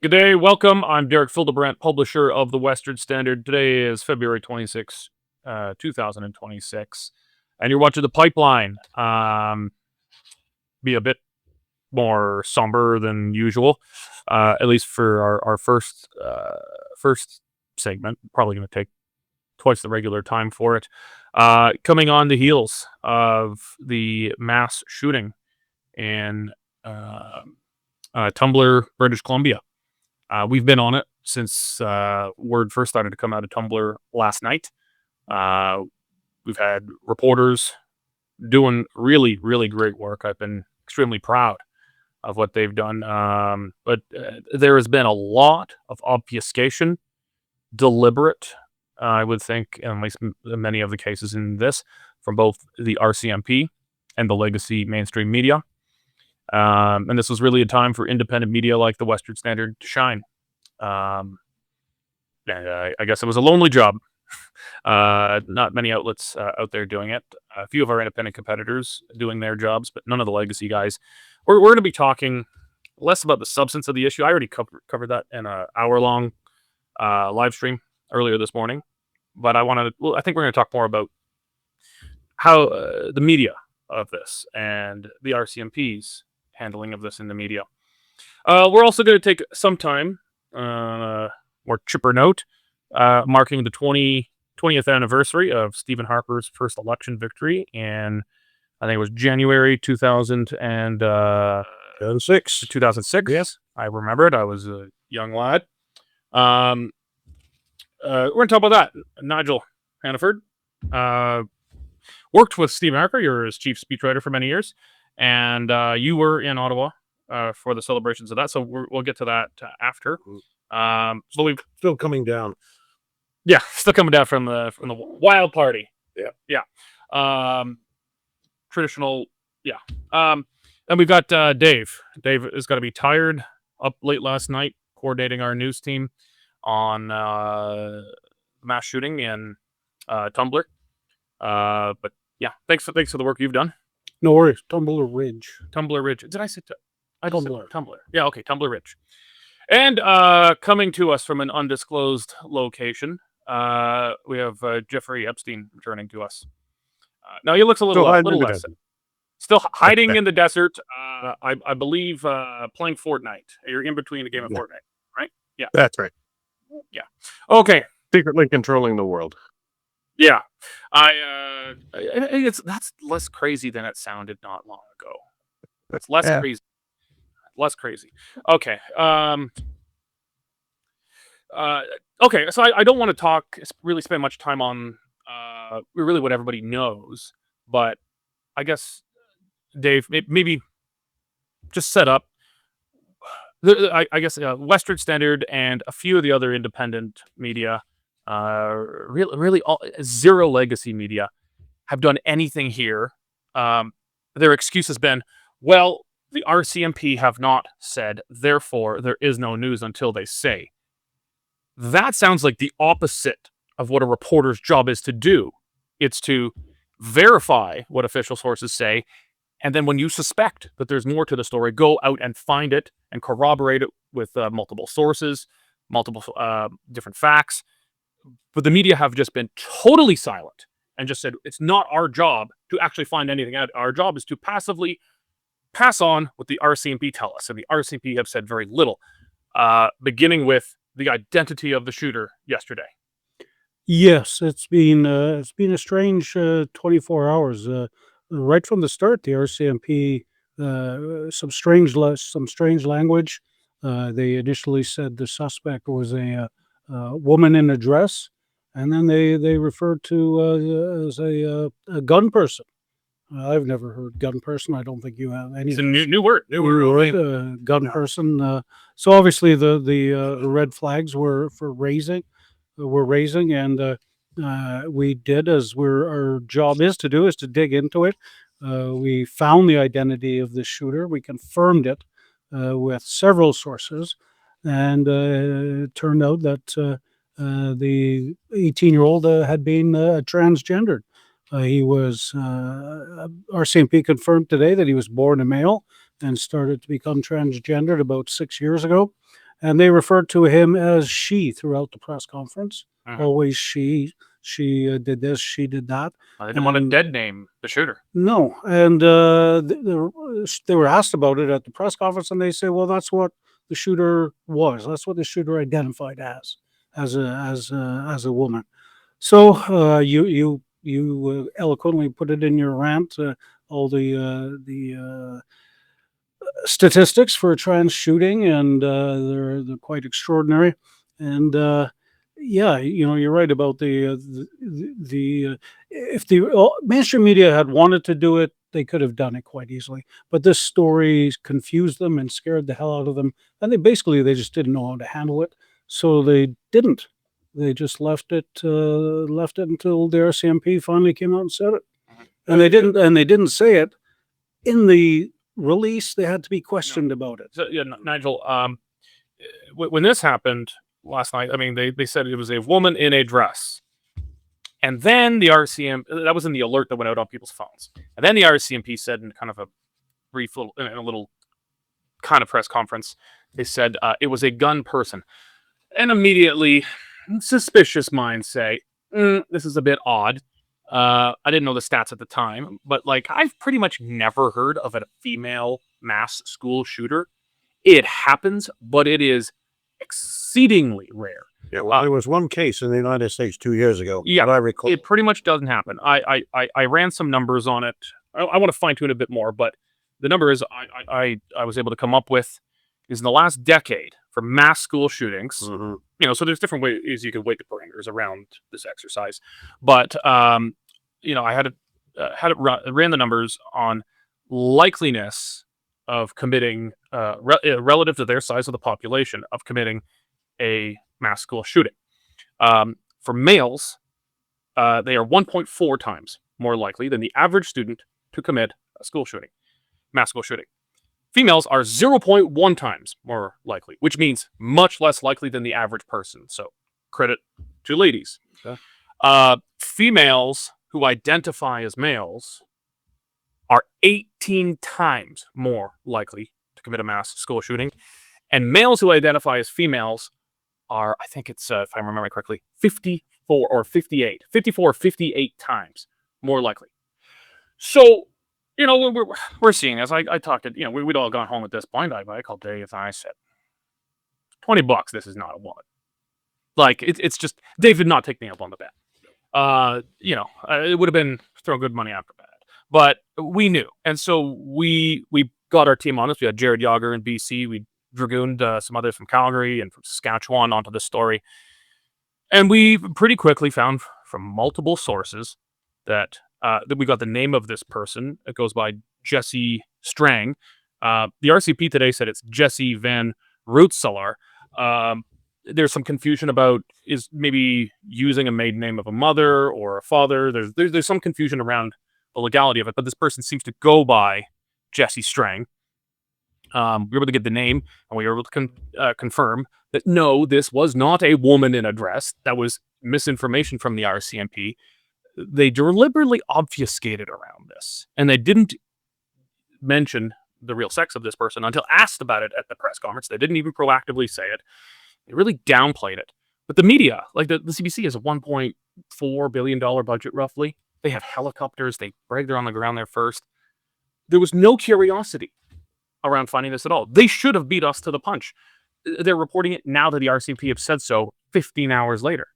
Good day, welcome. I'm Derek Fildebrandt, publisher of the Western Standard. Today is February 26, 2026, and you're watching The Pipeline. Be a bit more somber than usual, at least for our first segment. Probably going to take twice the regular time for it. Coming on the heels of the mass shooting in Tumbler, British Columbia. We've been on it since word first started to come out of Tumbler last night. We've had reporters doing really, really great work. I've been extremely proud of what they've done. But there has been a lot of obfuscation, deliberate, I would think, in at least many of the cases in this, from both the RCMP and the legacy mainstream media. And this was really a time for independent media like the Western Standard to shine. And I guess it was a lonely job. Not many outlets out there doing it. A few of our independent competitors doing their jobs, but none of the legacy guys. We're going to be talking less about the substance of the issue. I already covered that in an hour-long live stream earlier this morning. But I think we're going to talk more about how the media of this and the RCMP's handling of this in the media. We're also going to take some time, more chipper note, marking the 20th anniversary of Stephen Harper's first election victory in, I think it was January 2006. 2006. Yes. I remember it. I was a young lad. We're going to talk about that. Nigel Hannaford worked with Stephen Harper. You were his chief speechwriter for many years. And you were in Ottawa for the celebrations of that, so we'll get to that after. So we've Still coming down. still coming down from the wild party. Yeah. Traditional. And we've got Dave. Dave is going to be tired. Up late last night, coordinating our news team on mass shooting in Tumbler. But yeah, thanks for the work you've done. No worries. Tumbler Ridge. Tumbler Ridge. Did I say Tumbler? Tumbler. Yeah, okay, Tumbler Ridge. And coming to us from an undisclosed location, we have Jeffrey Epstein returning to us. Now he looks a little less. Still hiding in the desert. I believe playing Fortnite. You're in between a game of Fortnite, right? Yeah. That's right. Yeah. Okay. Secretly controlling the world. Yeah. That's less crazy than it sounded not long ago. It's less crazy. Less crazy. Okay. Okay. So I don't want to really spend much time on really what everybody knows, but I guess Dave, maybe just set up. I guess Western Standard and a few of the other independent media. Really zero legacy media have done anything here. Their excuse has been, well, the RCMP have not said, therefore there is no news until they say. That sounds like the opposite of what a reporter's job is to do. It's to verify what official sources say, and then when you suspect that there's more to the story, go out and find it and corroborate it with multiple sources, multiple different facts. But the media have just been totally silent and just said, it's not our job to actually find anything out. Our job is to passively pass on what the RCMP tell us. And the RCMP have said very little, beginning with the identity of the shooter yesterday. Yes, it's been a strange 24 hours. Right from the start, the RCMP some strange language. They initially said the suspect was a woman in a dress, and then they referred to as a gun person. I've never heard gun person. I don't think you have any. It's a new word. Right? Gun person. So obviously the red flags were raising, and we did as our job is to do, is to dig into it. We found the identity of the shooter. We confirmed it with several sources, and it turned out that the 18-year-old had been transgendered. He was RCMP confirmed today that he was born a male and started to become transgendered about 6 years ago. and they referred to him as she throughout the press conference. Mhm. Always she. She did this. She did that. They didn't want to And dead name the shooter. no, and they were asked about it at the press conference, and they say, "Well, that's what the shooter was. That's what the shooter identified as a woman." So you eloquently put it in your rant, all the statistics for a trans shooting, and they're quite extraordinary. And yeah, you're right about the if the mainstream media had wanted to do it, they could have done it quite easily. But this story confused them and scared the hell out of them, and they just didn't know how to handle it, so they didn't. They just left it until the RCMP finally came out and said it, Mhm. and they didn't say it in the release. They had to be No. questioned about it. So, yeah, Nigel, when this happened last night, I mean, they said it was a woman in a dress. And then the RCMP, that was in the alert that went out on people's phones. And then the RCMP said in kind of a brief little, in a little kind of press conference, they said it was a gun person. And immediately, suspicious minds say, this is a bit odd. I didn't know the stats at the time, but like I've pretty much never heard of a female mass school shooter. It happens, but it is exceedingly rare. Yeah, well, there was one case in the United States 2 years ago. Yeah, that I recall. It pretty much doesn't happen. I ran some numbers on it. I want to fine tune a bit more, but the number is I was able to come up with is in the last decade for mass school shootings. Mhm. So there's different ways you can weight the parameters around this exercise, but I ran the numbers on likeliness of committing relative to their size of the population of committing a mass school shooting. For males, they are 1.4 times more likely than the average student to commit a school shooting, mass school shooting. Females are 0.1 times more likely, which means much less likely than the average person. So credit to ladies. Okay. Females who identify as males are 18 times more likely to commit a mass school shooting. And males who identify as females are, I think it's, if I remember correctly, 54 or 58 times more likely. So, we're seeing, as I talked to, we'd all gone home at this point. I called Dave and I said, $20, this is not a woman. Like, it's just, Dave did not take me up on the bet. It would have been throwing good money after that. But we knew. And so we got our team on this. We had Jared Yager in BC. We dragooned some others from Calgary and from Saskatchewan onto this story. And we pretty quickly found from multiple sources that we got the name of this person. It goes by Jesse Strang. The RCP today said it's Jesse Van Rootselar. There's some confusion about is maybe using a maiden name of a mother or a father. There's some confusion around the legality of it, but this person seems to go by Jesse Strang. We were able to get the name, and we were able to confirm that no, this was not a woman in a dress. That was misinformation from the RCMP. They deliberately obfuscated around this, and they didn't mention the real sex of this person until asked about it at the press conference. They didn't even proactively say it. They really downplayed it. But the media, like the CBC, has a $1.4 billion budget roughly. They have helicopters. They brag they're on the ground there first. There was no curiosity around finding this at all. They should have beat us to the punch. They're reporting it now that the RCMP have said so 15 hours later.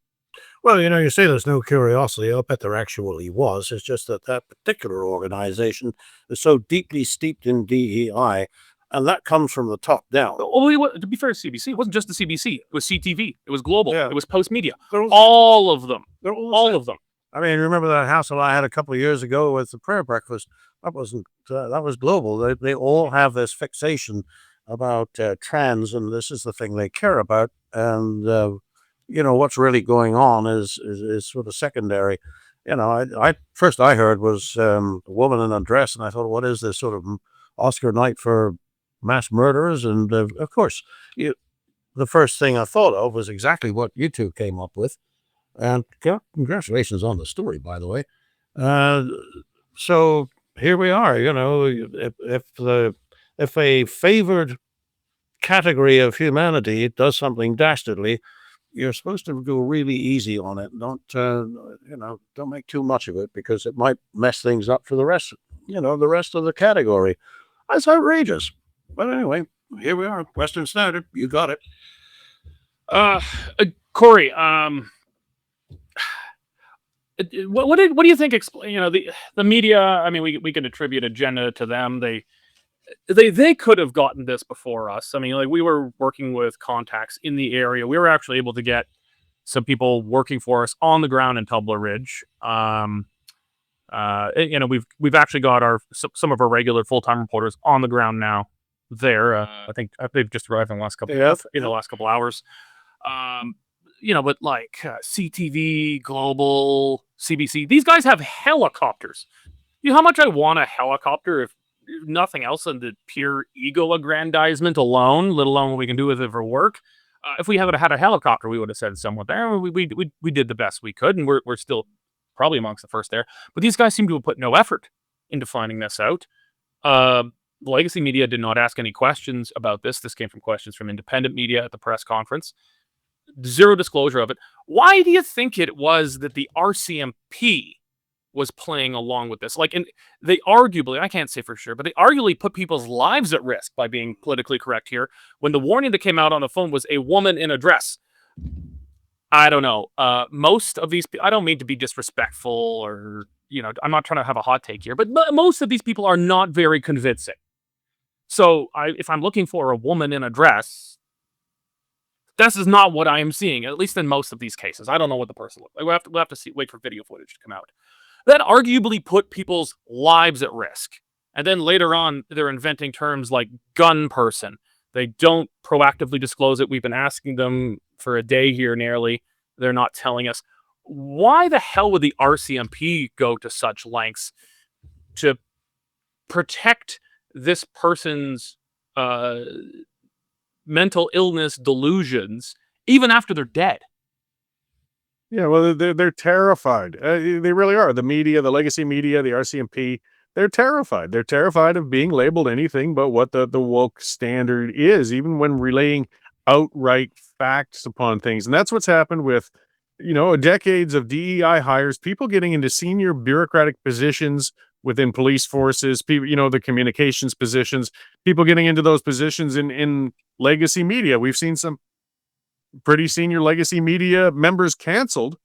Well, you say there's no curiosity. I'll bet there actually was. It's just that particular organization is so deeply steeped in DEI, and that comes from the top down. To be fair to CBC, it wasn't just the CBC. It was CTV. It was Global. Yeah. It was Post Media. They're All of them. all Of them. I mean, remember that hassle I had a couple of years ago with the prayer breakfast? That wasn't. That was Global. They all have this fixation about trans, and this is the thing they care about. And what's really going on is sort of secondary. I first I heard was a woman in a dress, and I thought, what is this sort of Oscar night for mass murderers? And of course, the first thing I thought of was exactly what you two came up with. And congratulations on the story, by the way. So here we are. If a favored category of humanity does something dastardly, you're supposed to go really easy on it. Don't don't make too much of it, because it might mess things up for the rest of the category. That's outrageous. But anyway, here we are. Western Standard. You got it. Cory, what do you think? The media. I mean, we can attribute agenda to them. They could have gotten this before us. I mean, like, we were working with contacts in the area. We were actually able to get some people working for us on the ground in Tumbler Ridge. We've actually got some of our regular full-time reporters on the ground now there. I think they've just arrived in the last couple hours. But like CTV, Global, CBC, these guys have helicopters. You know how much I want a helicopter, if nothing else than the pure ego aggrandizement alone, let alone what we can do with it for work. If we had a helicopter, we would have said someone there. We did the best we could, and we're still probably amongst the first there. But these guys seem to have put no effort into finding this out. Legacy media did not ask any questions about this. This came from questions from independent media at the press conference. Zero disclosure of it. Why do you think it was that the RCMP was playing along with this? Like, and they arguably, I can't say for sure, but they arguably put people's lives at risk by being politically correct here, when the warning that came out on the phone was a woman in a dress. I don't know. Most of these, I don't mean to be disrespectful or, I'm not trying to have a hot take here, but most of these people are not very convincing. So if I'm looking for a woman in a dress, this is not what I am seeing, at least in most of these cases. I don't know what the person looked like. We'll have to wait for video footage to come out. That arguably put people's lives at risk. And then later on, they're inventing terms like gun person. They don't proactively disclose it. We've been asking them for a day here nearly. They're not telling us. Why the hell would the RCMP go to such lengths to protect this person's mental illness delusions, even after they're dead? Yeah, well, they're terrified. They really are. The media, the legacy media, the RCMP, they're terrified. They're terrified of being labeled anything but what the woke standard is, even when relaying outright facts upon things. And that's what's happened with, decades of DEI hires, people getting into senior bureaucratic positions within police forces, people, the communications positions, people getting into those positions in legacy media. We've seen some pretty senior legacy media members canceled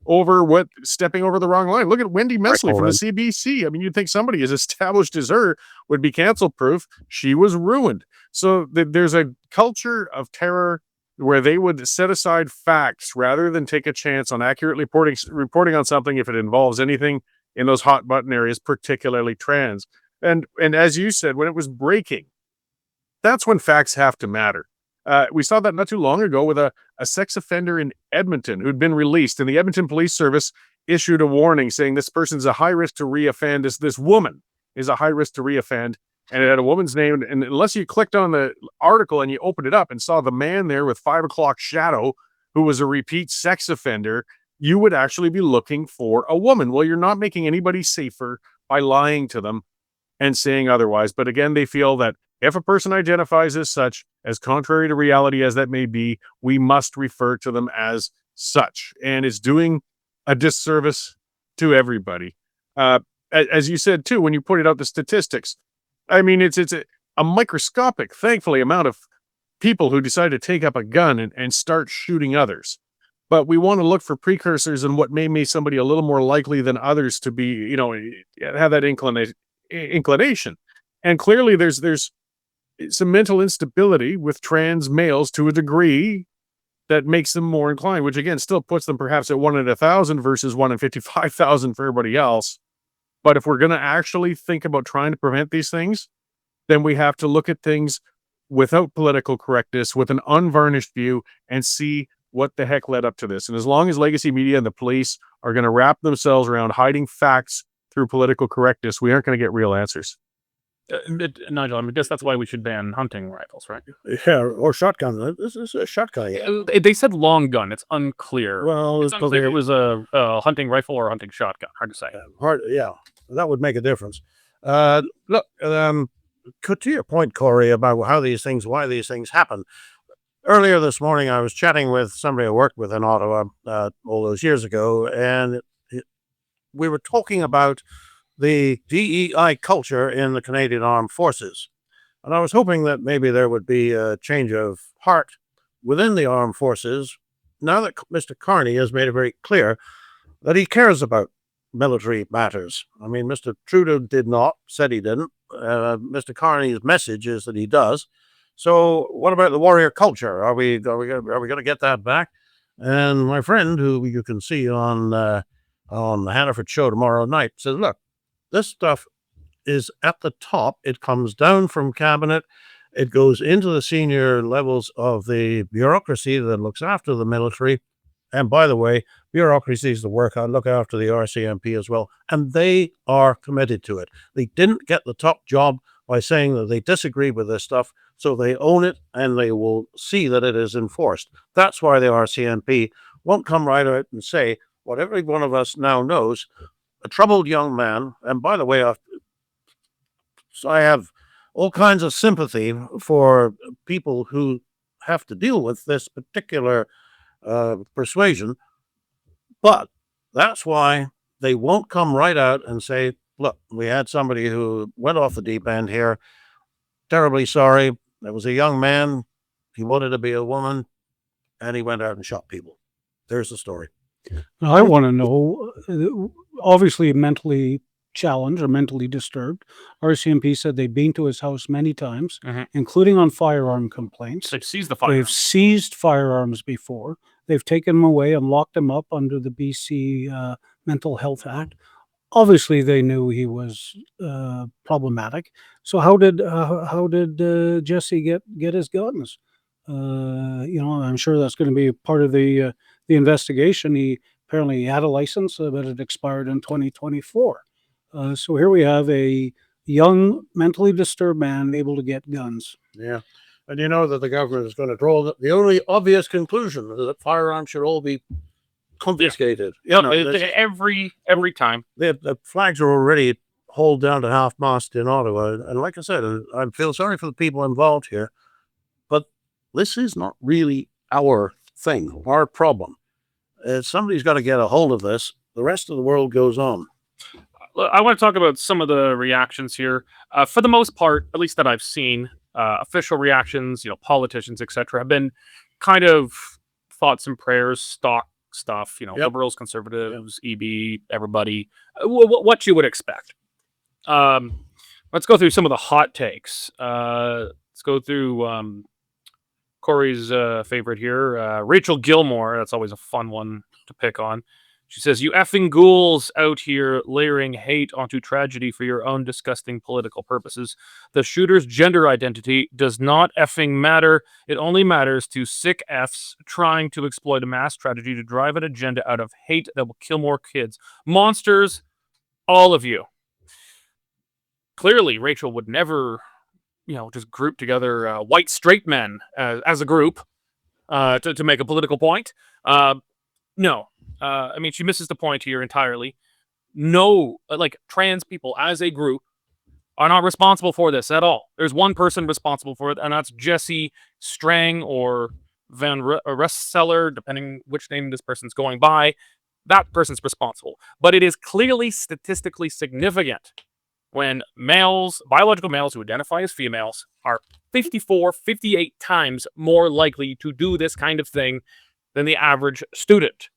over stepping over the wrong line. Look at Wendy Mesley from the CBC. I mean, you'd think somebody as established as her would be cancel proof. She was ruined. So there's a culture of terror where they would set aside facts rather than take a chance on accurately reporting on something if it involves anything in those hot button areas, particularly trans. And as you said, when it was breaking, that's when facts have to matter. We saw that not too long ago with a sex offender in Edmonton who'd been released, and the Edmonton Police Service issued a warning saying this person's a high risk to reoffend. This woman is a high risk to reoffend, and it had a woman's name. And unless you clicked on the article and you opened it up and saw the man there with 5 o'clock shadow who was a repeat sex offender, you would actually be looking for a woman. Well, you're not making anybody safer by lying to them and saying otherwise. But again, they feel that if a person identifies as such, as contrary to reality as that may be, we must refer to them as such. And it's doing a disservice to everybody. As you said, too, when you pointed out the statistics, I mean, it's a microscopic, thankfully, amount of people who decide to take up a gun and start shooting others. But we want to look for precursors and what may make somebody a little more likely than others to be, have that inclination. And clearly there's some mental instability with trans males to a degree that makes them more inclined, which again still puts them perhaps at 1 in 1,000 versus 1 in 55,000 for everybody else. But if we're going to actually think about trying to prevent these things, then we have to look at things without political correctness, with an unvarnished view, and see what the heck led up to this. And as long as legacy media and the police are going to wrap themselves around hiding facts through political correctness, we aren't going to get real answers. Nigel, I guess that's why we should ban hunting rifles, right? Yeah, or shotgun. This is a shotgun. Yeah. They said long gun. It's unclear. Well, it's unclear. It was a hunting rifle or a hunting shotgun. Hard to say. Yeah, that would make a difference. Look, to your point, Cory, about why these things happen. Earlier this morning, I was chatting with somebody I worked with in Ottawa all those years ago, and we were talking about the DEI culture in the Canadian Armed Forces. And I was hoping that maybe there would be a change of heart within the armed forces now that Mr. Carney has made it very clear that he cares about military matters. I mean, Mr. Trudeau did not, said he didn't. Mr. Carney's message is that he does. So what about the warrior culture? Are we going to get that back? And my friend, who you can see on the Hannaford show tomorrow night, says, look, this stuff is at the top. It comes down from cabinet. It goes into the senior levels of the bureaucracy that looks after the military. And by the way, bureaucracy is the work. I look after the RCMP as well. And they are committed to it. They didn't get the top job by saying that they disagree with this stuff. So they own it and they will see that it is enforced. That's why the RCMP won't come right out and say what every one of us now knows. A troubled young man. And by the way, so I have all kinds of sympathy for people who have to deal with this particular persuasion, but that's why they won't come right out and say, look, we had somebody who went off the deep end here. Terribly sorry. There was a young man. He wanted to be a woman, and he went out and shot people. There's the story. Now, I want to know, obviously mentally challenged or mentally disturbed. RCMP said they'd been to his house many times, including on firearm complaints. They've seized the They've firearms. seized firearms before. They've taken them away and locked him up under the BC Mental Health Act. Obviously, they knew he was problematic. So how did Jesse get his guns? I'm sure that's going to be part of the investigation. He apparently had a license, but it expired in 2024. So here we have a young, mentally disturbed man able to get guns. Yeah. And you know that the government is going to draw the only obvious conclusion is that firearms should all be confiscated. Yeah, every time. The flags are already hauled down to half-mast in Ottawa. And like I said, I feel sorry for the people involved here, but this is not really our thing, our problem. Somebody's got to get a hold of this. The rest of the world goes on. I want to talk about some of the reactions here. For the most part, at least that I've seen, official reactions, politicians, etc., have been kind of thoughts and prayers, stock stuff, liberals, conservatives, EB, everybody, what you would expect. Let's go through some of the hot takes. Let's go through Cory's favorite here, Rachel Gilmore. That's always a fun one to pick on. She says, "You effing ghouls out here layering hate onto tragedy for your own disgusting political purposes. The shooter's gender identity does not effing matter. It only matters to sick Fs trying to exploit a mass tragedy to drive an agenda out of hate that will kill more kids. Monsters, all of you." Clearly, Rachel would never, just group together white straight men as a group to make a political point. No. I mean, she misses the point here entirely. No, trans people as a group are not responsible for this at all. There's one person responsible for it, and that's Jesse Strang or Van Restseller, depending which name this person's going by. That person's responsible. But it is clearly statistically significant when biological males who identify as females are 54, 58 times more likely to do this kind of thing than the average student.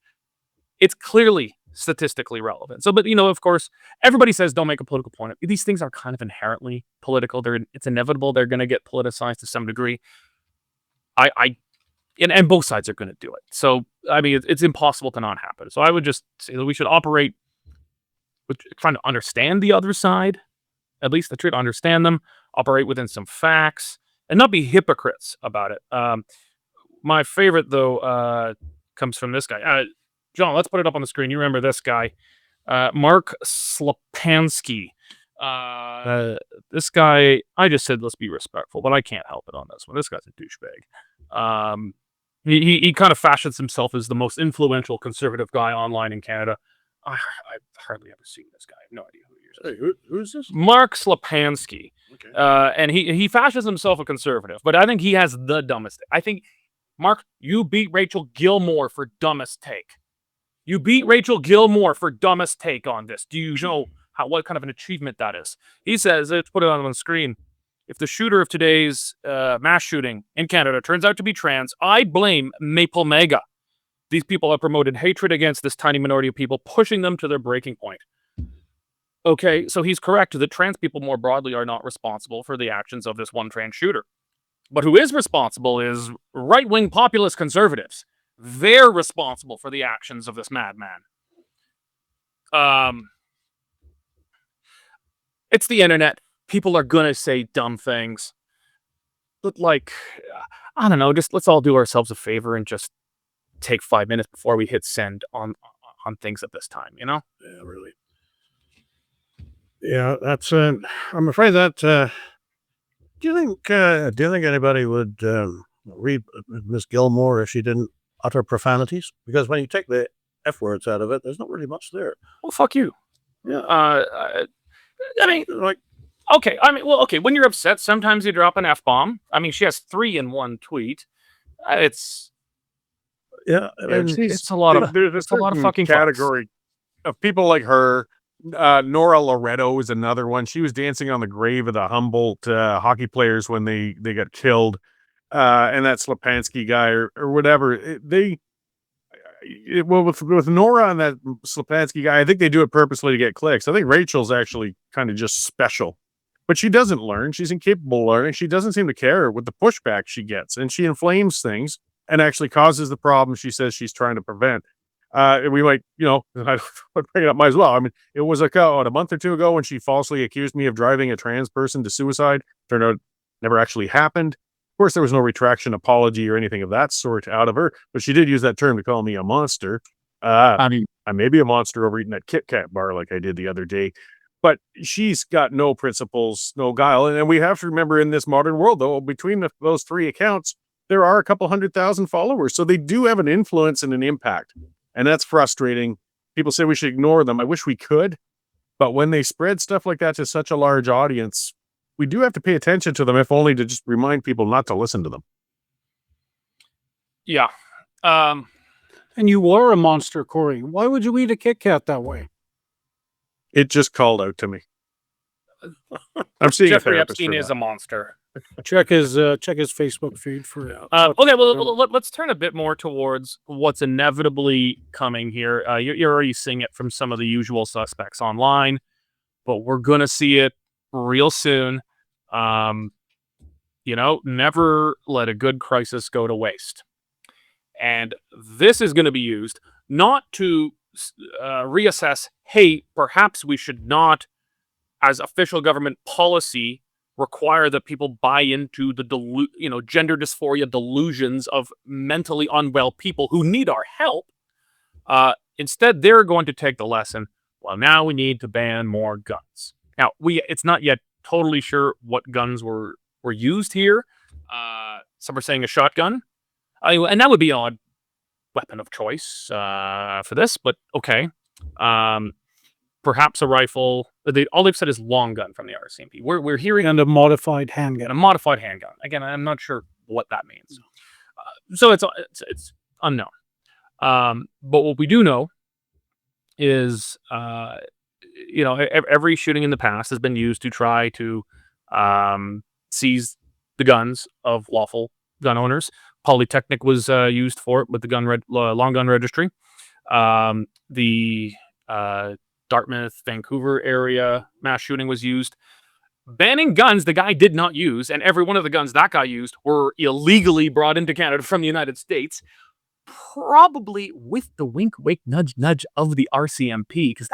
It's clearly statistically relevant. So, but of course, everybody says don't make a political point. These things are kind of inherently political. It's inevitable. They're going to get politicized to some degree. And both sides are going to do it. So, I mean, it's impossible to not happen. So I would just say that we should operate with trying to understand the other side, at least try to understand them, operate within some facts, and not be hypocrites about it. My favorite, though, comes from this guy. John, let's put it up on the screen. You remember this guy, Mark Slapansky. This guy, I just said let's be respectful, but I can't help it on this one. This guy's a douchebag. He kind of fashions himself as the most influential conservative guy online in Canada. I've hardly ever seen this guy. I have no idea who he is. Hey, who's this? Mark Slepansky. Okay. And he fashions himself a conservative, but I think he has the dumbest. I think, Mark, you beat Rachel Gilmore for dumbest take. You beat Rachel Gilmore for dumbest take on this. Do you know what kind of an achievement that is? He says, let's put it on the screen. If the shooter of today's mass shooting in Canada turns out to be trans, I blame Maple Mega. These people have promoted hatred against this tiny minority of people, pushing them to their breaking point. Okay, so he's correct that trans people more broadly are not responsible for the actions of this one trans shooter. But who is responsible is right-wing populist conservatives. They're responsible for the actions of this madman. It's the internet. People are gonna say dumb things. But like, I don't know, just let's all do ourselves a favor and just take 5 minutes before we hit send on things at this time, you know? Yeah, really. Yeah, that's. I'm afraid that. Do you think anybody would read Miss Gilmore if she didn't utter profanities? Because when you take the F words out of it, there's not really much there. Well, fuck you. Yeah. I mean, Like, okay. I mean, well, okay. When you're upset, sometimes you drop an F-bomb. I mean, she has 3 in one tweet. It's yeah, I mean, it's a lot of There's it's a lot of certain fucking category of people like her. Nora Loretto is another one. She was dancing on the grave of the Humboldt hockey players when they got killed, and that Slepansky guy or whatever. Well, with Nora and that Slepansky guy, I think they do it purposely to get clicks. I think Rachel's actually kind of just special, but she doesn't learn. She's incapable of learning. She doesn't seem to care with the pushback she gets, and she inflames things and actually causes the problem she says she's trying to prevent. We might, I would bring it up, might as well. I mean, it was like a month or two ago when she falsely accused me of driving a trans person to suicide. Turned out it never actually happened. Of course, there was no retraction, apology, or anything of that sort out of her, but she did use that term to call me a monster. I mean, I may be a monster over eating that Kit Kat bar like I did the other day, but she's got no principles, no guile. And we have to remember in this modern world, though, between those 3 accounts, there are a couple 100,000 followers. So they do have an influence and an impact. And that's frustrating. People say we should ignore them. I wish we could. But when they spread stuff like that to such a large audience, we do have to pay attention to them, if only to just remind people not to listen to them. Yeah. And you are a monster, Cory. Why would you eat a Kit Kat that way? It just called out to me. I'm seeing Jeffrey a therapist Epstein for is that. a monster. Check his Facebook feed for. Okay, well, let's turn a bit more towards what's inevitably coming here. You're already seeing it from some of the usual suspects online, but we're gonna see it real soon. Never let a good crisis go to waste. And this is going to be used not to reassess, hey, perhaps we should not, as official government policy, require that people buy into the gender dysphoria delusions of mentally unwell people who need our help. Instead, they're going to take the lesson. Well, now we need to ban more guns. Now, it's not yet totally sure what guns were used here. Some are saying a shotgun, and that would be an odd weapon of choice for this. But okay, perhaps a rifle. All they've said is long gun from the RCMP. We're hearing And a modified handgun. a modified handgun. Again, I'm not sure what that means. So it's unknown. But what we do know is, every shooting in the past has been used to try to seize the guns of lawful gun owners. Polytechnic was used for it with the long gun registry. The Dartmouth, Vancouver area mass shooting was used. Banning guns the guy did not use, and every one of the guns that guy used were illegally brought into Canada from the United States, probably with the wink, wink, nudge, nudge of the RCMP, because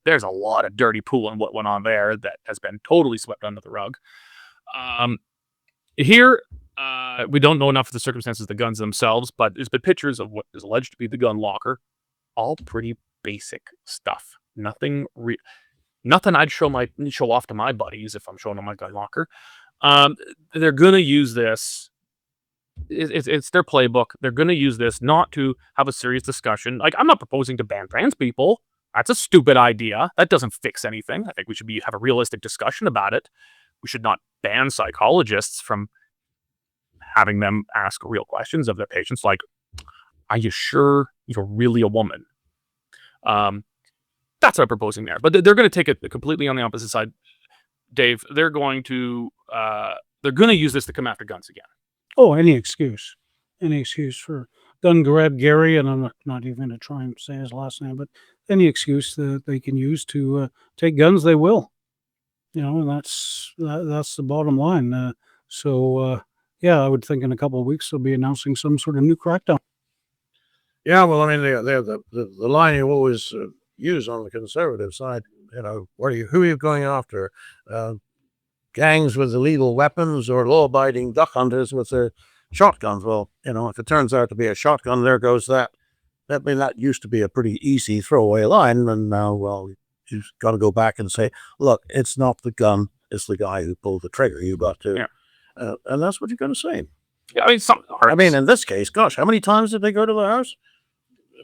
there's a lot of dirty pool in what went on there that has been totally swept under the rug. Here, we don't know enough of the circumstances of the guns themselves, but there's been pictures of what is alleged to be the gun locker. All pretty basic stuff. Nothing I'd show off to my buddies if I'm showing them my gun locker. They're gonna use this. It's their playbook. They're gonna use this not to have a serious discussion. Like, I'm not proposing to ban trans people. That's a stupid idea. That doesn't fix anything. I think we should have a realistic discussion about it. We should not ban psychologists from having them ask real questions of their patients, like, are you sure you're really a woman? That's what I'm proposing there. But they're going to take it completely on the opposite side, Dave. They're going to use this to come after guns again. Oh, any excuse for Gun Grab Gary, and I'm not even going to try and say his last name, but any excuse that they can use to take guns, they will. And that's the bottom line. Yeah, I would think in a couple of weeks they'll be announcing some sort of new crackdown. Yeah, well, I mean, the line you always use on the conservative side, who are you going after? Gangs with illegal weapons or law-abiding duck hunters with their shotguns? Well, if it turns out to be a shotgun, there goes that. That used to be a pretty easy throwaway line, and now, well, you've got to go back and say, look, it's not the gun, it's the guy who pulled the trigger. You got to, and that's what you're going to say. Yeah, I mean, in this case, gosh, how many times did they go to the house?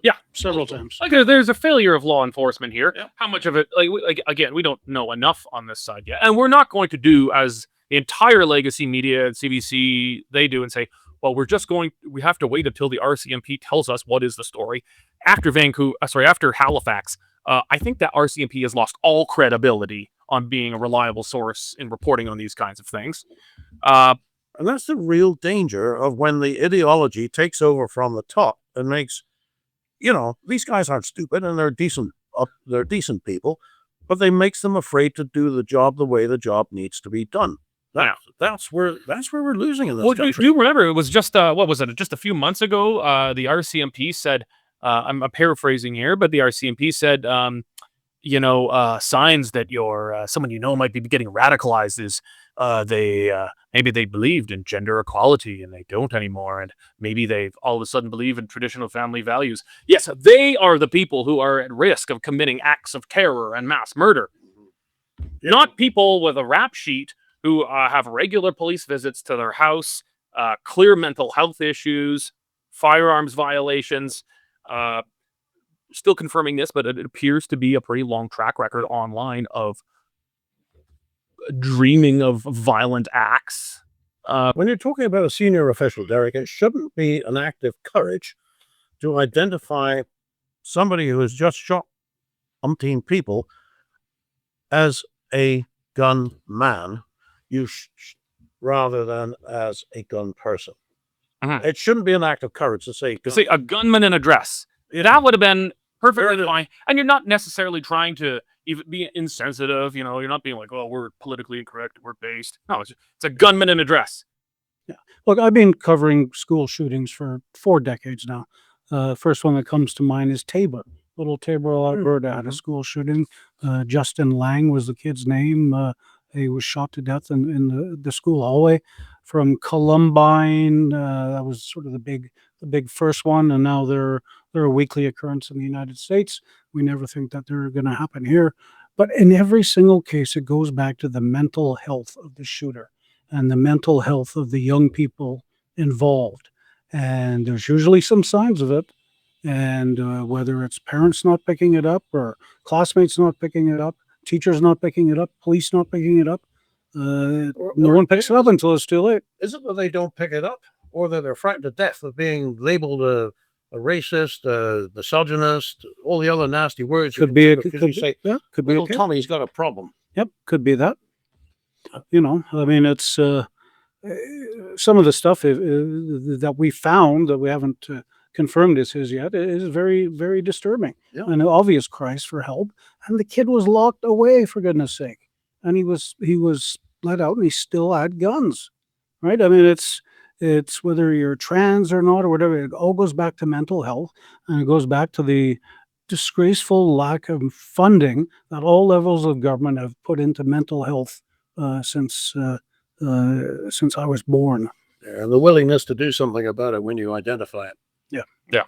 Yeah, several times. Like there's a failure of law enforcement here. Yeah. How much of it? Again, we don't know enough on this side yet, and we're not going to do as the entire legacy media and CBC they do and say, well, we have to wait until the RCMP tells us what is the story. After Halifax, I think that RCMP has lost all credibility on being a reliable source in reporting on these kinds of things. And that's the real danger of when the ideology takes over from the top and makes, these guys aren't stupid and they're decent people, but they makes them afraid to do the job the way the job needs to be done. That's where we're losing in this country. Do you remember it was just what was it? Just a few months ago, the RCMP said, I'm paraphrasing here, but the RCMP said, signs that you're someone might be getting radicalized is maybe they believed in gender equality and they don't anymore, and maybe they've all of a sudden believe in traditional family values. Yes, they are the people who are at risk of committing acts of terror and mass murder, not people with a rap sheet who have regular police visits to their house, clear mental health issues, firearms violations. Still confirming this, but it appears to be a pretty long track record online of dreaming of violent acts. When you're talking about a senior official, Derek, it shouldn't be an act of courage to identify somebody who has just shot umpteen people as a gun man, rather than as a gun person. It shouldn't be an act of courage to say a gunman in a dress. That would have been perfectly fine. And you're not necessarily trying to even be insensitive. You're not being like, oh, we're politically incorrect, we're based. No, it's a gunman in a dress. Yeah. Look, I've been covering school shootings for 4 decades now. First one that comes to mind is Tabor. Little Tabor, Alberta had a school shooting. Justin Lang was the kid's name. He was shot to death in the school hallway. From Columbine, that was sort of the big first one, and now they're a weekly occurrence in the United States. We never think that they're going to happen here, but in every single case, it goes back to the mental health of the shooter and the mental health of the young people involved. And there's usually some signs of it, and whether it's parents not picking it up or classmates not picking it up, teachers not picking it up, police not picking it up. No one picks it up until it's too late. Is it that they don't pick it up, or that they're frightened to death of being labeled a racist, misogynist, all the other nasty words? Could be little Tommy's got a problem. Yep, could be that. I mean, it's some of the stuff that we found that we haven't confirmed is his yet is very, very disturbing. Yeah. An obvious cries for help, and the kid was locked away, for goodness sake. And he was let out, and he still had guns, right? I mean, it's whether you're trans or not or whatever, it all goes back to mental health, and it goes back to the disgraceful lack of funding that all levels of government have put into mental health since I was born. And the willingness to do something about it when you identify it. Yeah.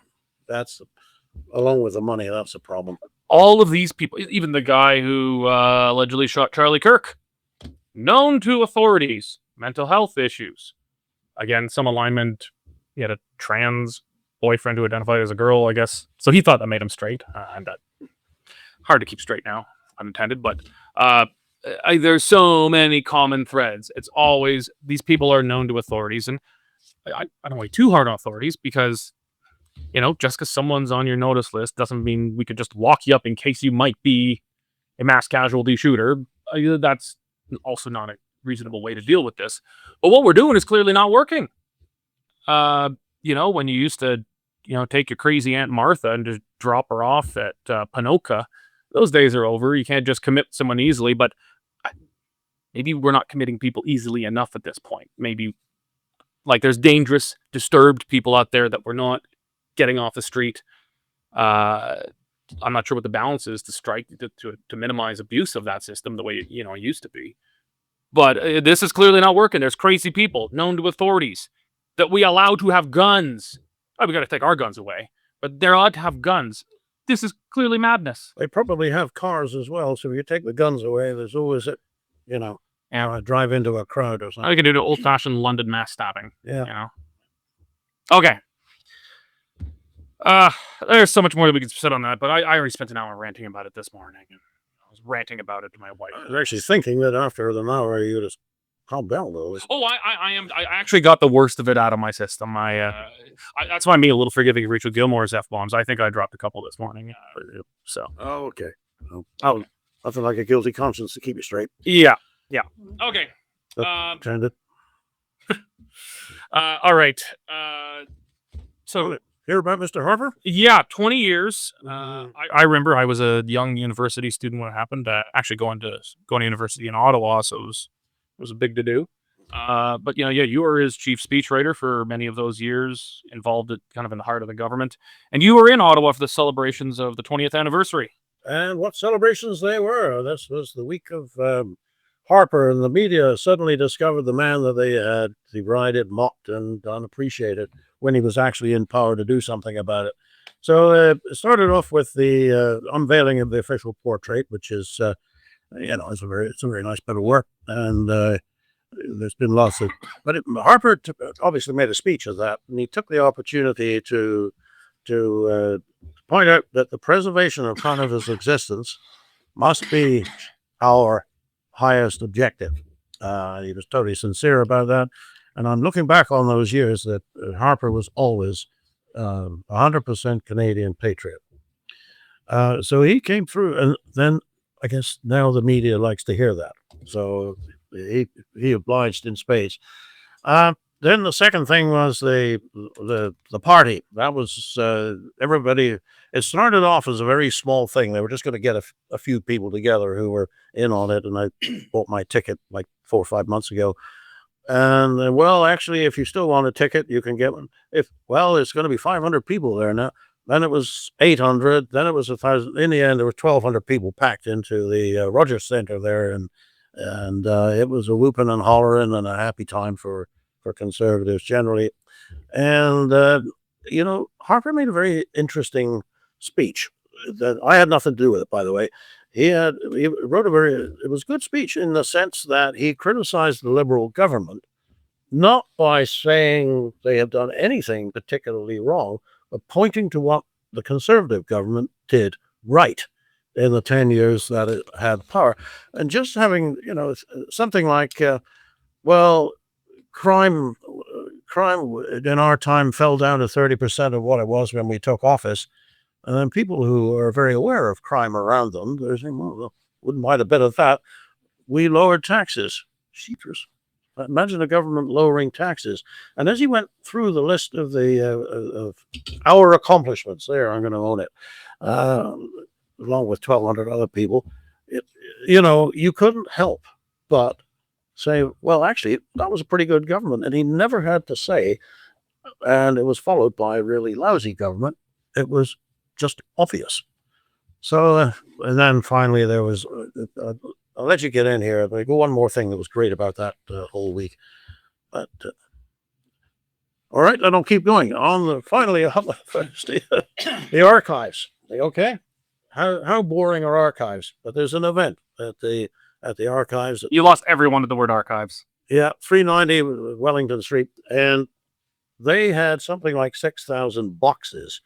That's, along with the money, that's a problem. All of these people, even the guy who allegedly shot Charlie Kirk, known to authorities, mental health issues. Again, some alignment. He had a trans boyfriend who identified as a girl, I guess. So he thought that made him straight. hard to keep straight now, unintended, but there's so many common threads. It's always these people are known to authorities, and I don't wait too hard on authorities because, just because someone's on your notice list doesn't mean we could just lock you up in case you might be a mass casualty shooter. That's also not a reasonable way to deal with this. But what we're doing is clearly not working. When you used to, take your crazy Aunt Martha and just drop her off at Panoka, those days are over. You can't just commit someone easily, but maybe we're not committing people easily enough at this point. Maybe there's dangerous, disturbed people out there that we're not getting off the street. I'm not sure what the balance is to strike to minimize abuse of that system the way it used to be. But this is clearly not working. There's crazy people known to authorities that we allow to have guns. We got to take our guns away, but they're allowed to have guns. This is clearly madness. They probably have cars as well. So if you take the guns away, there's always drive into a crowd or something. I can do the old-fashioned London mass stabbing. Yeah. Okay. There's so much more that we could say on that, but I already spent an hour ranting about it this morning. I was ranting about it to my wife. I was actually thinking that after an hour, you just calm down, though. I actually got the worst of it out of my system. That's why I'm being a little forgiving of Rachel Gilmore's F-bombs. I think I dropped a couple this morning. So. Oh, okay. Oh, nothing like a guilty conscience to keep you straight. Yeah. Okay. Intended. All right. So. Hear about Mr. Harper? Yeah, 20 years. I remember I was a young university student when it happened. Actually going to university in Ottawa, so it was a big to do. But you were his chief speechwriter for many of those years, involved kind of in the heart of the government, and you were in Ottawa for the celebrations of the 20th anniversary. And what celebrations they were! This was the week of Harper, and the media suddenly discovered the man that they had derided, mocked, and unappreciated when he was actually in power to do something about it. So it started off with the unveiling of the official portrait, which is, it's a very nice bit of work, and there's been lots of. But Harper obviously made a speech of that, and he took the opportunity to point out that the preservation of Canada's existence must be our highest objective. He was totally sincere about that. And I'm looking back on those years that Harper was always 100% Canadian patriot. So he came through, and then I guess now the media likes to hear that. So he obliged in spades. Then the second thing was the party. That was everybody. It started off as a very small thing. They were just going to get a few people together who were in on it, and I bought my ticket like 4 or 5 months ago. And actually, if you still want a ticket, you can get one. It's going to be 500 people there now. Then it was 800. Then it was 1,000. In the end, there were 1,200 people packed into the Rogers Centre there, and it was a whooping and hollering and a happy time for conservatives generally. And Harper made a very interesting speech that I had nothing to do with it, by the way. He wrote it was a good speech in the sense that he criticized the Liberal government, not by saying they have done anything particularly wrong, but pointing to what the Conservative government did right in the 10 years that it had power. And just having, something like, crime in our time fell down to 30% of what it was when we took office. And then people who are very aware of crime around them, they're saying, wouldn't mind a bit of that. We lowered taxes. Sheepers. Imagine the government lowering taxes. And as he went through the list of of our accomplishments, there, I'm going to own it, along with 1,200 other people, you couldn't help but say, actually, that was a pretty good government. And he never had to say, and it was followed by a really lousy government. It was just obvious. So, and then finally there was, I'll let you get in here. There's one more thing that was great about that whole week. But, all right, I don't keep going. Finally, on the Thursday, the archives. Okay? How boring are archives? But there's an event at the archives. You lost everyone at the word archives. Yeah, 390 Wellington Street. And they had something like 6,000 boxes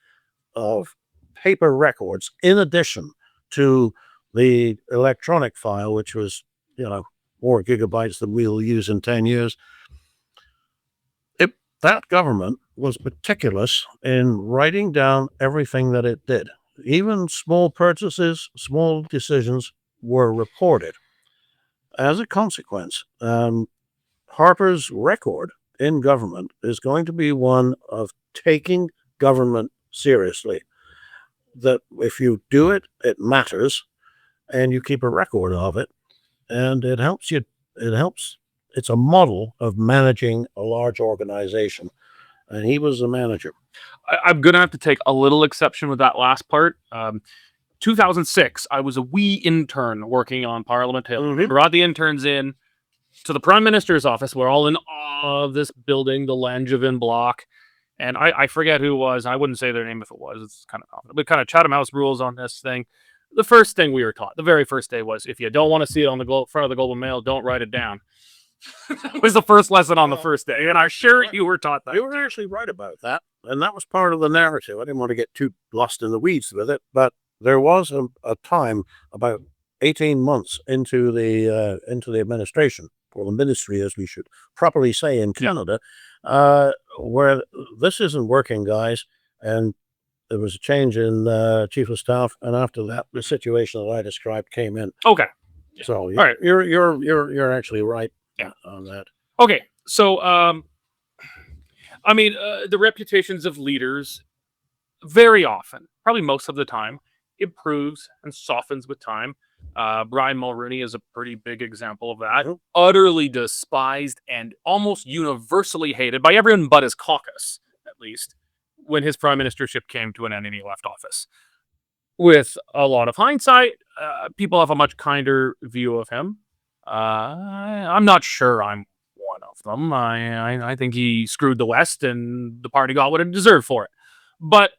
of paper records in addition to the electronic file, which was, 4 gigabytes that we'll use in 10 years. That government was meticulous in writing down everything that it did. Even small purchases, small decisions were reported. As a consequence, Harper's record in government is going to be one of taking government seriously. That if you do it, it matters, and you keep a record of it, and it helps you. It's a model of managing a large organization, and he was the manager. I'm going to have to take a little exception with that last part. 2006, I was a wee intern working on Parliament Hill. Mhm. Brought the interns in to the Prime Minister's office. We're all in awe of this building, the Langevin block. And I forget who it was. I wouldn't say their name if it was. It's kind of confident. But kind of Chatham House rules on this thing. The first thing we were taught, the very first day, was if you don't want to see it on the front of the Globe and Mail, don't write it down. That was the first lesson on the first day. And I'm sure you were taught that. You were actually right about that, and that was part of the narrative. I didn't want to get too lost in the weeds with it, but there was a time about 18 months into the administration, or the ministry, as we should properly say in Canada, where this isn't working, guys, and there was a change in chief of staff, and after that, the situation that I described came in. Okay. So All right. you're actually right. Yeah. On that. Okay, so I mean, the reputations of leaders very often, probably most of the time, improves and softens with time. Brian Mulroney is a pretty big example of that. Mhm. Utterly despised and almost universally hated by everyone but his caucus, at least, when his prime ministership came to an end and he left office. With a lot of hindsight, people have a much kinder view of him. I'm not sure I'm one of them. I think he screwed the West and the party got what it deserved for it. But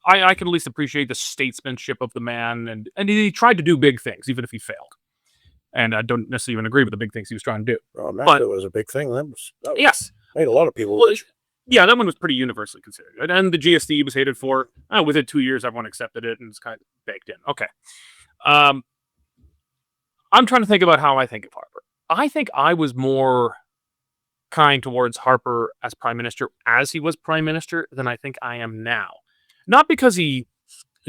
I can at least appreciate the statesmanship of the man, and he tried to do big things, even if he failed. And I don't necessarily even agree with the big things he was trying to do. Well, But- that was a big thing. That Yes. made a lot of people. Well, yeah, that one was pretty universally considered. And the GST was hated for. Within 2 years, everyone accepted it, and it's kind of baked in. Okay. I'm trying to think about how I think of Harper. I think I was more kind towards Harper as prime minister as he was prime minister than I think I am now. Not because he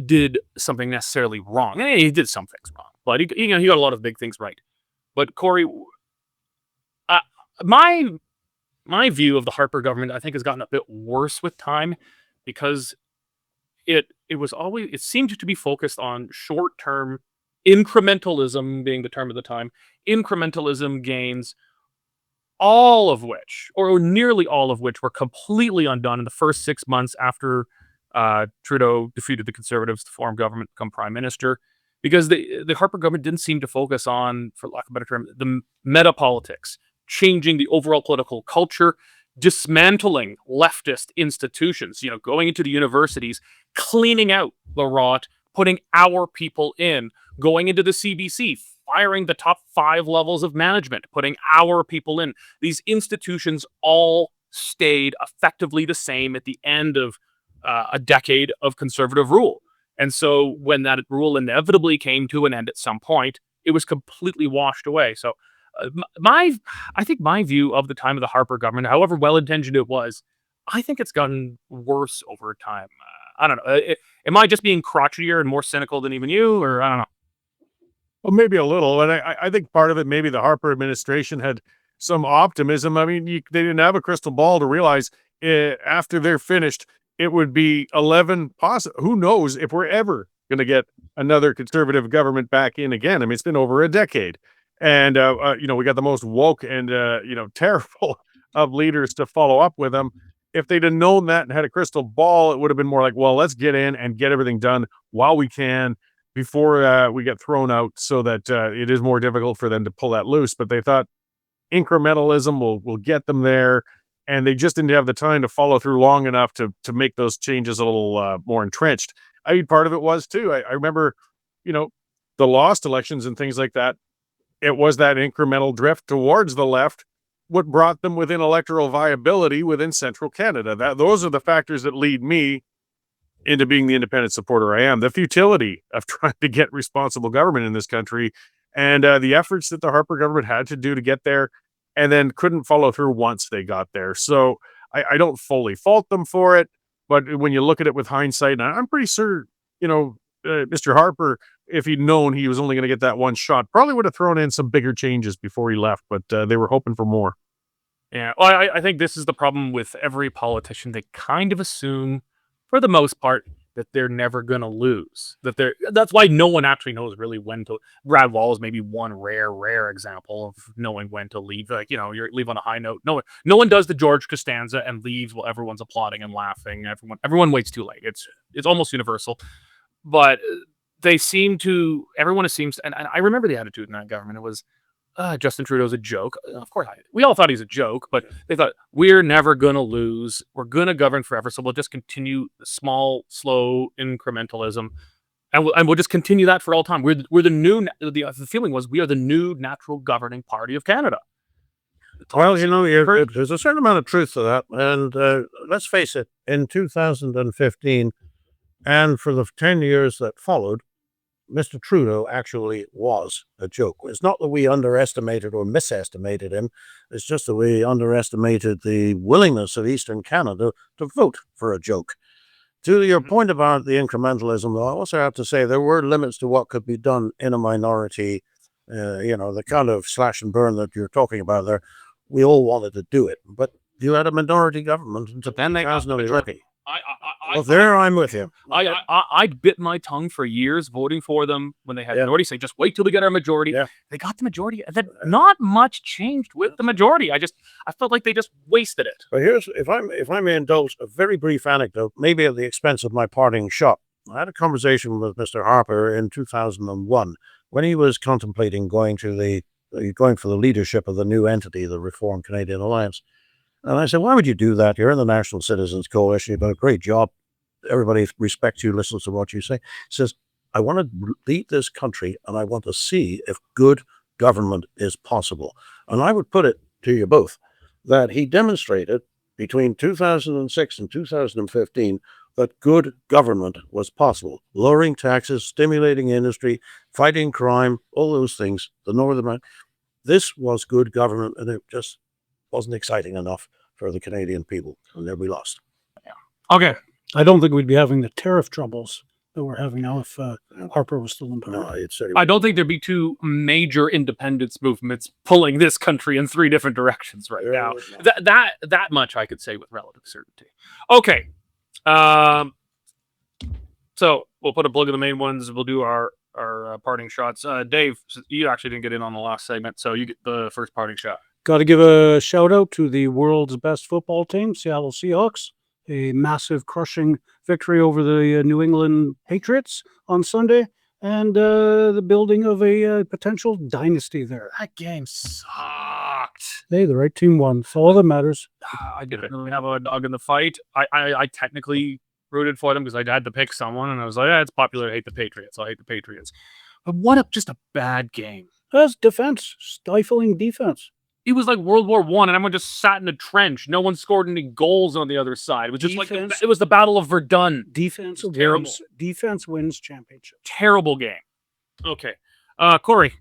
did something necessarily wrong. He did some things wrong, but he got a lot of big things right. But Cory, my view of the Harper government, I think, has gotten a bit worse with time because it seemed to be focused on short-term incrementalism, being the term of the time, incrementalism gains, all of which, or nearly all of which, were completely undone in the first 6 months after Trudeau defeated the Conservatives to form government, become prime minister, because the Harper government didn't seem to focus on, for lack of a better term, the meta politics, changing the overall political culture, dismantling leftist institutions, going into the universities, cleaning out the rot, putting our people in, going into the CBC, firing the top 5 levels of management, putting our people in. These institutions all stayed effectively the same at the end of a decade of conservative rule. And so when that rule inevitably came to an end at some point, it was completely washed away. So I think my view of the time of the Harper government, however well-intentioned it was, I think it's gotten worse over time. I don't know. Am I just being crotchetier and more cynical than even you, or I don't know? Well, maybe a little. And I think part of it, maybe the Harper administration had some optimism. I mean, they didn't have a crystal ball to realize after they're finished, it would be 11 possible. Who knows if we're ever going to get another conservative government back in again. I mean, it's been over a decade. And, we got the most woke and, terrible of leaders to follow up with them. If they'd have known that and had a crystal ball, it would have been more like, well, let's get in and get everything done while we can before we get thrown out, so that it is more difficult for them to pull that loose. But they thought incrementalism will get them there, and they just didn't have the time to follow through long enough to make those changes a little more entrenched. I mean, part of it was too. I remember, the lost elections and things like that. It was that incremental drift towards the left what brought them within electoral viability within central Canada. Those are the factors that lead me into being the independent supporter I am. The futility of trying to get responsible government in this country, and the efforts that the Harper government had to do to get there, and then couldn't follow through once they got there. So I don't fully fault them for it, but when you look at it with hindsight, and I'm pretty sure, Mr. Harper, if he'd known he was only going to get that one shot, probably would have thrown in some bigger changes before he left, but they were hoping for more. Yeah, well, I think this is the problem with every politician. They kind of assume, for the most part, that they're never going to lose. That's why no one actually knows really when to. Brad Wall is maybe one rare example of knowing when to leave. Like, you leave on a high note. No one does the George Costanza and leaves while everyone's applauding and laughing. Everyone waits too late. It's almost universal, but everyone seems, and I remember the attitude in that government. It was, Justin Trudeau's a joke. Of course, we all thought he's a joke, but they thought, we're never going to lose. We're going to govern forever, so we'll just continue small, slow incrementalism, and we'll just continue that for all time. We're the new. The feeling was, we are the new natural governing party of Canada. Well, there's a certain amount of truth to that, and let's face it, in 2015, and for the 10 years that followed, Mr. Trudeau actually was a joke. It's not that we underestimated or misestimated him. It's just that we underestimated the willingness of Eastern Canada to vote for a joke. To your point about the incrementalism, though, I also have to say there were limits to what could be done in a minority. The kind of slash and burn that you're talking about there. We all wanted to do it, but you had a minority government. But then they got the majority. I'm with you. I bit my tongue for years voting for them when they had minority, saying, just wait till we get our majority. Yeah. They got the majority, and then not much changed with the majority. I felt like they just wasted it. But if I may indulge a very brief anecdote, maybe at the expense of my parting shot. I had a conversation with Mr. Harper in 2001 when he was contemplating going for the leadership of the new entity, the Reformed Canadian Alliance. And I said, why would you do that? You're in the National Citizens Coalition. You've done a great job. Everybody respects you, listens to what you say. He says, I want to lead this country, and I want to see if good government is possible. And I would put it to you both that he demonstrated between 2006 and 2015 that good government was possible. Lowering taxes, stimulating industry, fighting crime, all those things. The Northern, this was good government, and it just wasn't exciting enough for the Canadian people, and there we lost. Yeah. Okay. I don't think we'd be having the tariff troubles that we're having now if Harper was still in power. No, I don't think there'd be two major independence movements pulling this country in three different directions right now. That much I could say with relative certainty. Okay. So we'll put a plug in the main ones. We'll do our parting shots. Dave, you actually didn't get in on the last segment, so you get the first parting shot. Got to give a shout out to the world's best football team, Seattle Seahawks. A massive crushing victory over the New England Patriots on Sunday, and the building of a potential dynasty there. That game sucked. Hey, the right team won. That's all that matters. I didn't really have a dog in the fight. I technically rooted for them because I had to pick someone, and I was like, it's popular to hate the Patriots. I'll hate the Patriots. But just a bad game. That's defense, stifling defense. It was like World War I, and everyone just sat in a trench. No one scored any goals on the other side. It was just it was the Battle of Verdun. Defense wins championship. Terrible game. Okay. Cory.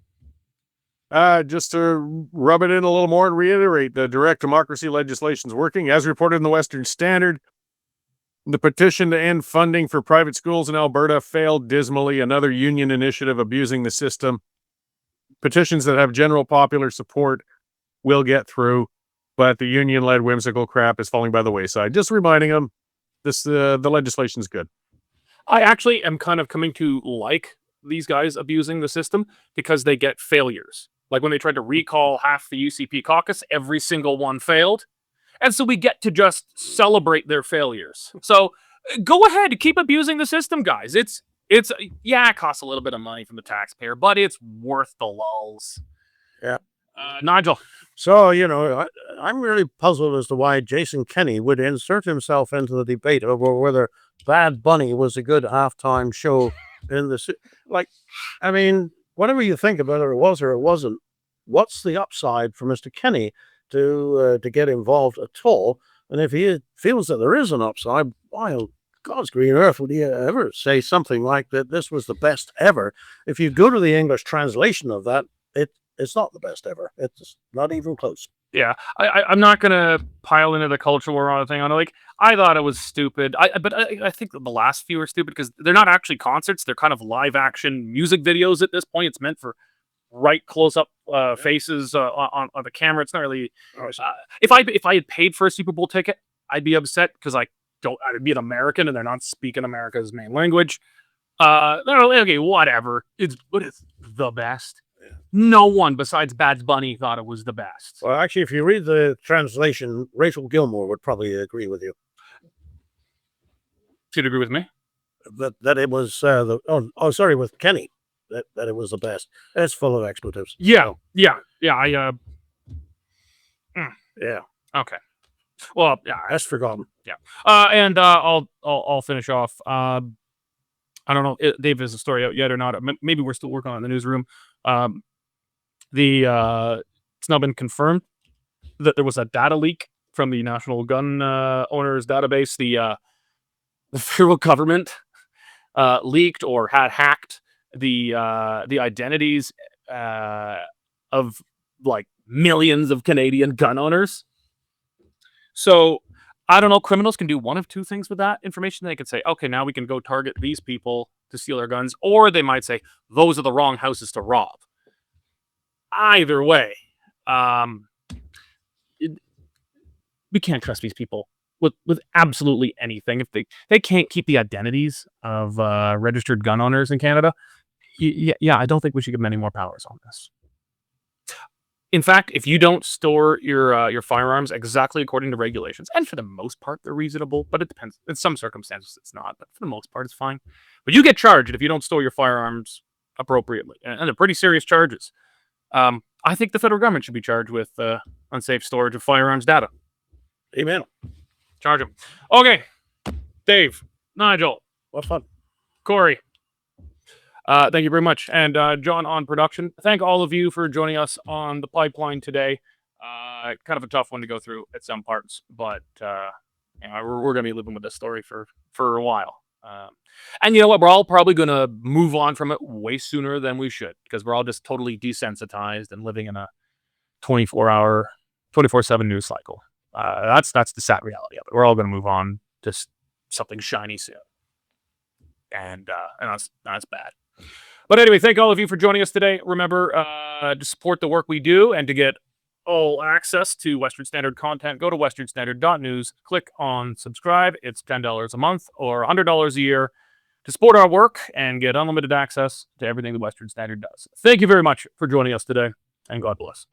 Just to rub it in a little more and reiterate, the direct democracy legislation is working. As reported in the Western Standard, the petition to end funding for private schools in Alberta failed dismally. Another union initiative abusing the system. Petitions that have general popular support will get through, but the union-led whimsical crap is falling by the wayside. Just reminding them, the legislation's good. I actually am kind of coming to like these guys abusing the system because they get failures. Like when they tried to recall half the UCP caucus, every single one failed. And so we get to just celebrate their failures. So go ahead, keep abusing the system, guys. It costs a little bit of money from the taxpayer, but it's worth the lulls. Yeah. Nigel. So, I'm really puzzled as to why Jason Kenney would insert himself into the debate over whether Bad Bunny was a good halftime show in the... whatever you think about it was or it wasn't, what's the upside for Mr. Kenney to get involved at all? And if he feels that there is an upside, by God's green earth, would he ever say something like that? This was the best ever. If you go to the English translation of that, it's not the best ever. It's not even close. Yeah, I'm not gonna pile into the culture war on thing. I thought it was stupid. But I think the last few are stupid because they're not actually concerts. They're kind of live action music videos at this point. It's meant for right close up faces on the camera. It's not really. If I had paid for a Super Bowl ticket, I'd be upset because I'd be an American and they're not speaking America's main language. Okay, whatever. What is the best? No one besides Bad Bunny thought it was the best. Well, actually, if you read the translation, Rachel Gilmore would probably agree with you. She'd agree with me. That it was sorry, with Kenny, that it was the best. It's full of expletives. Yeah. Yeah. Yeah. Okay. Well, yeah. That's forgotten. Yeah. And I'll finish off. I don't know, Dave, has the story out yet or not? Maybe we're still working on it in the newsroom. It's now been confirmed that there was a data leak from the National Gun Owners Database. The federal government leaked or had hacked the identities of like millions of Canadian gun owners. So I don't know. Criminals can do one of two things with that information. They could say, okay, now we can go target these people to steal their guns, or they might say those are the wrong houses to rob. Either way, we can't trust these people with absolutely anything. If they can't keep the identities of registered gun owners in Canada, yeah, I don't think we should give them any more powers on this. In fact, if you don't store your firearms exactly according to regulations, and for the most part they're reasonable, but it depends. In some circumstances it's not, but for the most part it's fine. But you get charged if you don't store your firearms appropriately, and they're pretty serious charges. I think the federal government should be charged with unsafe storage of firearms data. Amen. Charge them. Okay, Dave, Nigel, What fun. Cory. Thank you very much. And John on production. Thank all of you for joining us on the pipeline today. Kind of a tough one to go through at some parts, but we're going to be living with this story for a while. And you know what? We're all probably going to move on from it way sooner than we should because we're all just totally desensitized and living in a 24-hour, 24/7 news cycle. That's the sad reality of it. We're all going to move on to something shiny soon. And that's bad. But anyway, thank all of you for joining us today. Remember to support the work we do and to get all access to Western Standard content, go to westernstandard.news, click on subscribe. It's $10 a month or $100 a year to support our work and get unlimited access to everything the Western Standard does. Thank you very much for joining us today, and God bless.